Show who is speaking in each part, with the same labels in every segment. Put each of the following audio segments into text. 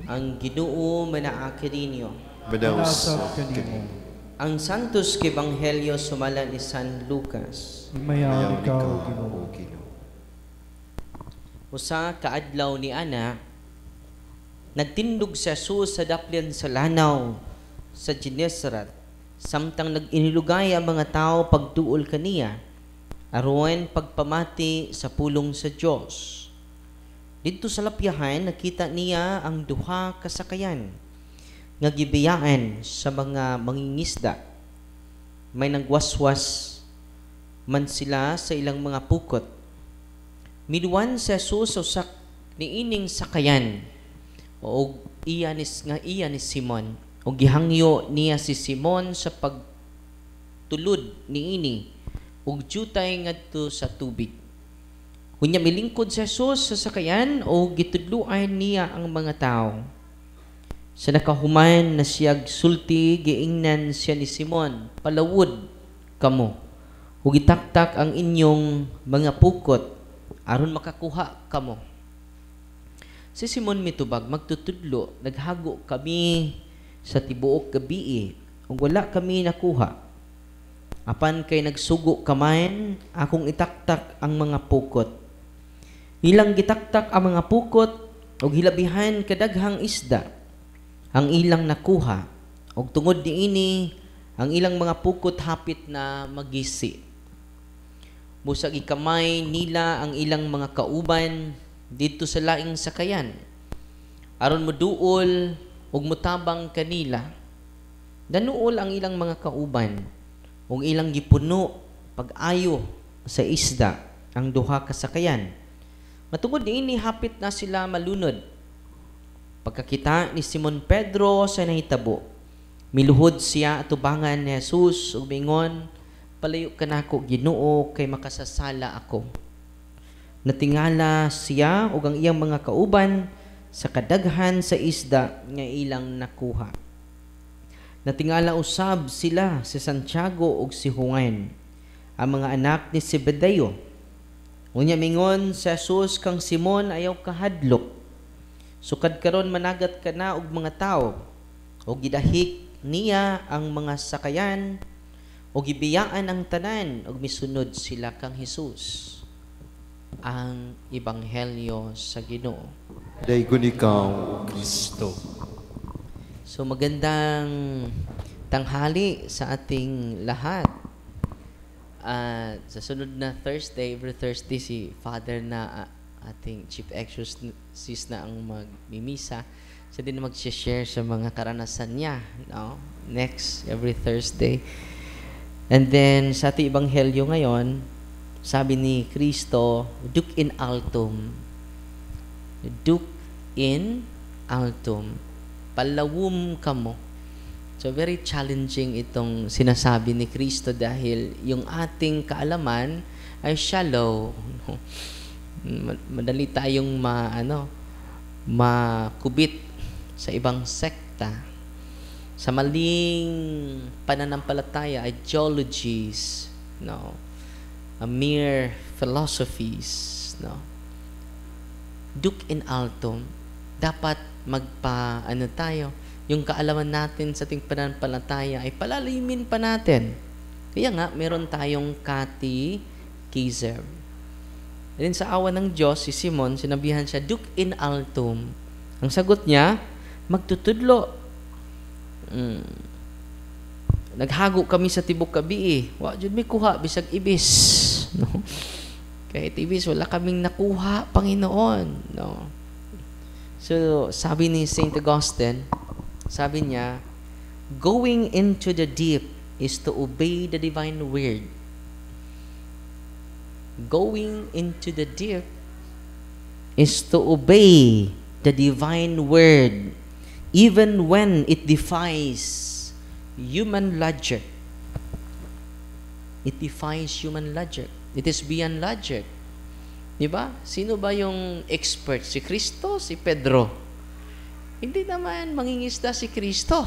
Speaker 1: Ang Ginoo manaakid ninyo.
Speaker 2: Manasab kanimo.
Speaker 1: Ang Santos Ebanghelyo sumala ni San Lucas.
Speaker 2: Mayaw ikaw, Ginoo.
Speaker 1: Usa kaadlaw ni ana, nagtindog si Jesus sa daplin sa lanaw sa Genesaret, samtang nag-inilugay ang mga tao pagduol kaniya, aron pagpamati sa pulong sa Dios. Dito sa lapyahan, nakita niya ang duha kasakayan nga gibiyaan sa mga mangingisda. May nagwaswas man sila sa ilang mga pukot. Miduan sa Jesus usak ni ining sakayan o iya ni Simon, o gihangyo niya si Simon sa pagtulod ni ini ug jutay ngadto sa tubig. Kunya milingkod si Jesus sa sakayan o gitudloan niya ang mga tao. Sa nakahuman na siyag sulti, giingnan siya ni Simon, palawod kamo, ug itaktak ang inyong mga pukot aron makakuha kamo. Si Simon mitubag, magtutudlo, naghago kami sa tibuok gabi ug wala kami nakuha. Apan kay nagsugo kaman, akong itaktak ang mga pukot. Ilang gitaktak ang mga pukot ug hilabihan kadaghang isda ang ilang nakuha, ug tungod niini ang ilang mga pukot hapit na magisi. Busag ikamay nila ang ilang mga kauban dito sa laing sakayan, aron moduol ug mutabang kanila. Danuol ang ilang mga kauban ug ilang gipuno pag-ayo sa isda ang duha ka sakayan. Matungod niini hapit na sila malunod. Pagkakita ni Simon Pedro sa nahitabo, miluhod siya atubangan ni Jesus ug mingon, "Palayo ka nako, Ginoo, kay makasasala ako." Natingala siya ug ang iyang mga kauban sa kadaghan sa isda nga ilang nakuha. Natingala usab sila si Santiago ug si Juan, ang mga anak ni Zebedeo. Unya mingon sa Jesus kang Simon, ayaw kahadlok. Sukad karon managat ka na og mga tao. O gidahik niya ang mga sakayan o gibiyaan ang tanan og misunod sila kang Jesus. Ang Ebanghelyo sa Ginoo.
Speaker 2: Daygon ikaw, O Kristo.
Speaker 1: So magandang tanghali sa ating lahat. Sa sunod na Thursday, every Thursday si Father na ating Chief Exorcist na ang magmimisa. Siya din mag-share sa mga karanasan niya, no? Next, every Thursday. And then, sa ating Ebanghelyo ngayon, sabi ni Kristo, Duc in altum. Duc in altum. Palawom kamo. So, very challenging itong sinasabi ni Kristo dahil yung ating kaalaman ay shallow. Madali tayong makubit sa ibang sekta. Sa maling pananampalataya, ideologies, no? A mere philosophies, no? Duc in altum. Dapat tayo, yung kaalaman natin sa ating pananampalataya ay palalimin pa natin. Kaya nga, meron tayong catechism. And then sa awa ng Diyos, si Simon, sinabihan siya, Duc in altum. Ang sagot niya, magtutudlo. Naghago kami sa tibok gabi. Wa jud mi kuha bisag ibis, no? Kahit ibis wala kaming nakuha, Panginoon, no? So sabi ni Saint Augustine, sabi niya, going into the deep is to obey the divine word. Going into the deep is to obey the divine word, even when it defies human logic. It defies human logic. It is beyond logic. Diba? Sino ba yung expert? Si Kristo, si Pedro? Hindi naman mangingisda si Kristo.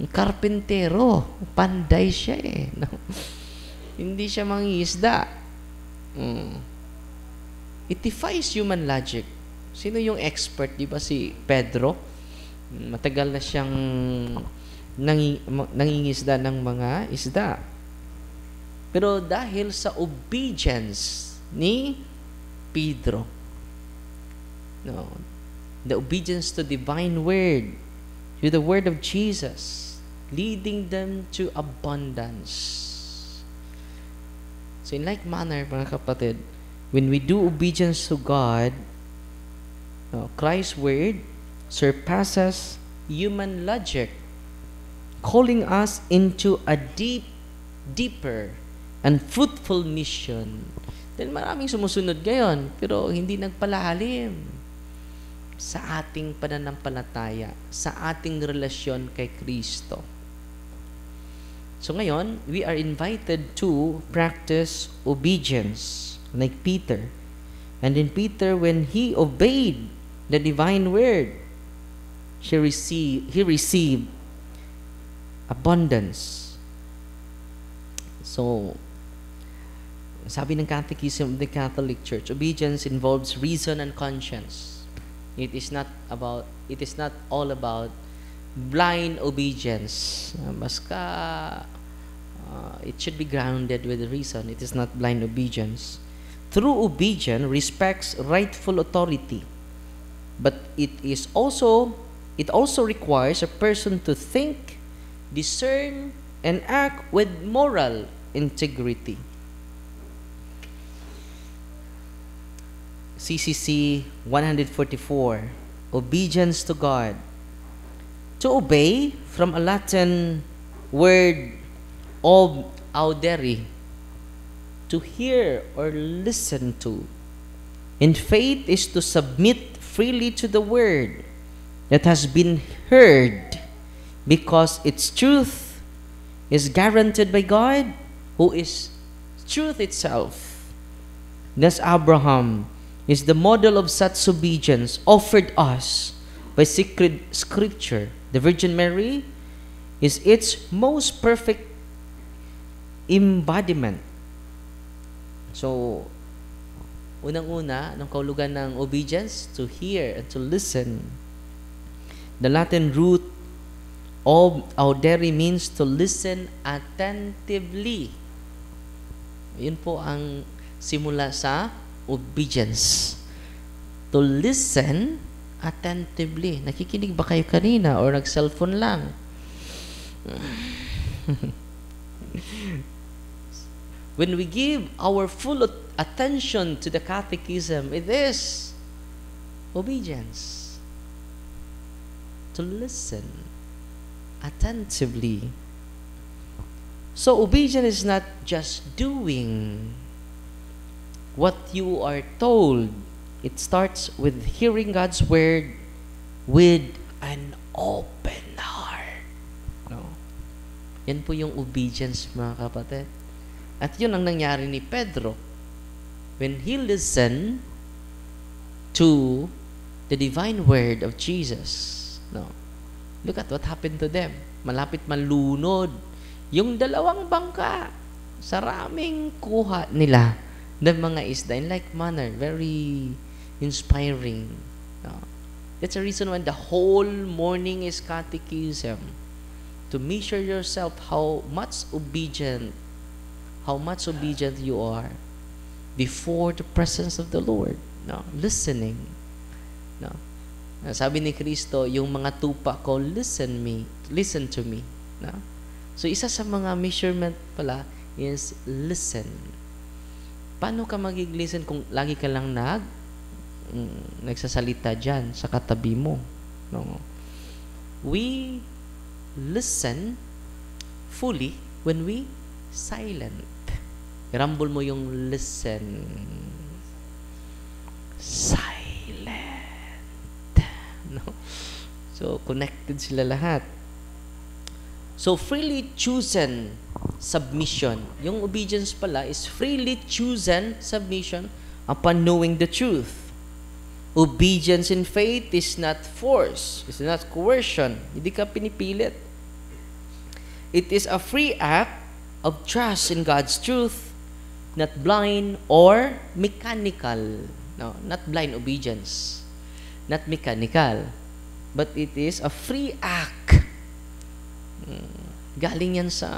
Speaker 1: Karpentero. Panday siya eh. No? Hindi siya mangingisda. It defies human logic. Sino yung expert? Di ba si Pedro? Matagal na siyang nangingisda ng mga isda. Pero dahil sa obedience ni Pedro, no, the obedience to divine word, to the word of Jesus, leading them to abundance. So in like manner, mga kapatid, when we do obedience to God, Christ's word surpasses human logic, calling us into a deeper and fruitful mission. Dahil maraming sumusunod ngayon, pero hindi nagpalalim sa ating pananampalataya, sa ating relasyon kay Kristo. So ngayon, we are invited to practice obedience, like Peter. And in Peter, when he obeyed the divine word, he received abundance. So, sabi ng Catechism of the Catholic Church, obedience involves reason and conscience. It is not all about blind obedience. It should be grounded with reason. It is not blind obedience. True obedience respects rightful authority, but it also requires a person to think, discern, and act with moral integrity. CCC 144, obedience to God. To obey, from a Latin word audere, to hear or listen to. And faith is to submit freely to the word that has been heard, because its truth is guaranteed by God, who is truth itself. Thus Abraham is the model of such obedience offered us by sacred scripture. The Virgin Mary is its most perfect embodiment. So, unang-una, ng kahulugan ng obedience, to hear and to listen. The Latin root of audere means to listen attentively. Yun po ang simula sa obedience. To listen attentively. Nakikinig ba kayo kanina or nag-cellphone lang? When we give our full attention to the catechism, it is obedience. To listen attentively. So obedience is not just doing what you are told. It starts with hearing God's word with an open heart. No? Yan po yung obedience, mga kapatid. At yun ang nangyari ni Pedro. When he listened to the divine word of Jesus, no? Look at what happened to them. Malapit malunod yung dalawang bangka sa raming kuha nila ng mga isda. In like manner, very inspiring. No? That's the reason why the whole morning is catechism. To measure yourself how much obedient you are before the presence of the Lord. No? Listening. No? Sabi ni Kristo, yung mga tupa ko, listen to me. No? So, isa sa mga measurement pala is listen. Paano ka mag-listen kung lagi ka lang nagsasalita dyan sa katabi mo? No? We listen fully when we silent. Irambol mo yung listen. Silent. No? So, connected sila lahat. So, freely chosen submission. Yung obedience pala is freely chosen submission upon knowing the truth. Obedience in faith is not force. It's not coercion. Hindi ka pinipilit. It is a free act of trust in God's truth, not blind or mechanical. No, not blind obedience. Not mechanical. but it is a free act. Galing yan sa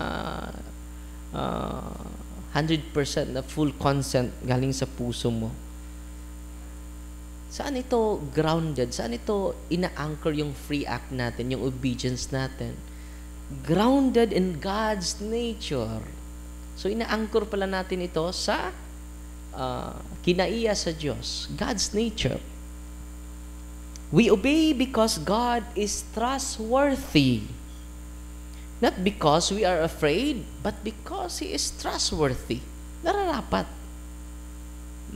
Speaker 1: 100% na full consent, galing sa puso mo. Saan ito grounded? Saan ito ina-anchor yung free act natin, yung obedience natin? Grounded in God's nature. So, ina-anchor pala natin ito sa kinaiya sa Diyos, God's nature. We obey because God is trustworthy. Not because we are afraid, but because He is trustworthy. Nararapat.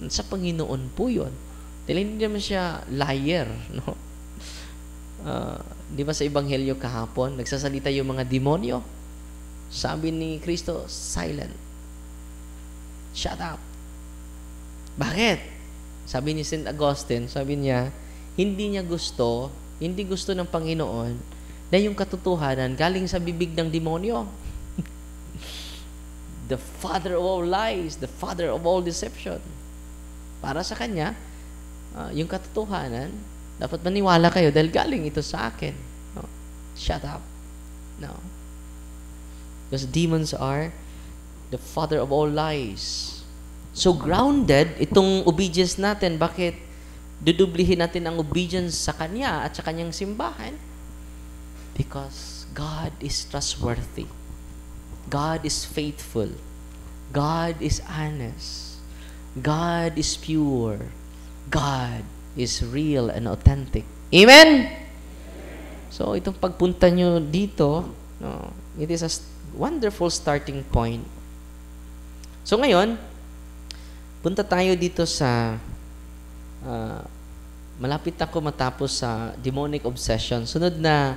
Speaker 1: Sa Panginoon po yun. Dahil hindi naman siya liar. No? Di ba sa Ebanghelyo kahapon, nagsasalita yung mga demonyo? Sabi ni Kristo, silent. Shut up. Bakit? Sabi ni St. Augustine, sabi niya, hindi gusto ng Panginoon na yung katotohanan galing sa bibig ng demonyo. The father of all lies, the father of all deception. Para sa kanya, yung katotohanan, dapat maniwala kayo dahil galing ito sa akin. No? Shut up. No. Because demons are the father of all lies. So grounded, itong obedience natin, bakit dudublihin natin ang obedience sa Kanya at sa Kanyang simbahan? Because God is trustworthy. God is faithful. God is honest. God is pure. God is real and authentic. Amen? So, itong pagpunta nyo dito, no, it is a wonderful starting point. So, ngayon, punta tayo dito sa malapit ako matapos sa demonic obsession. Sunod na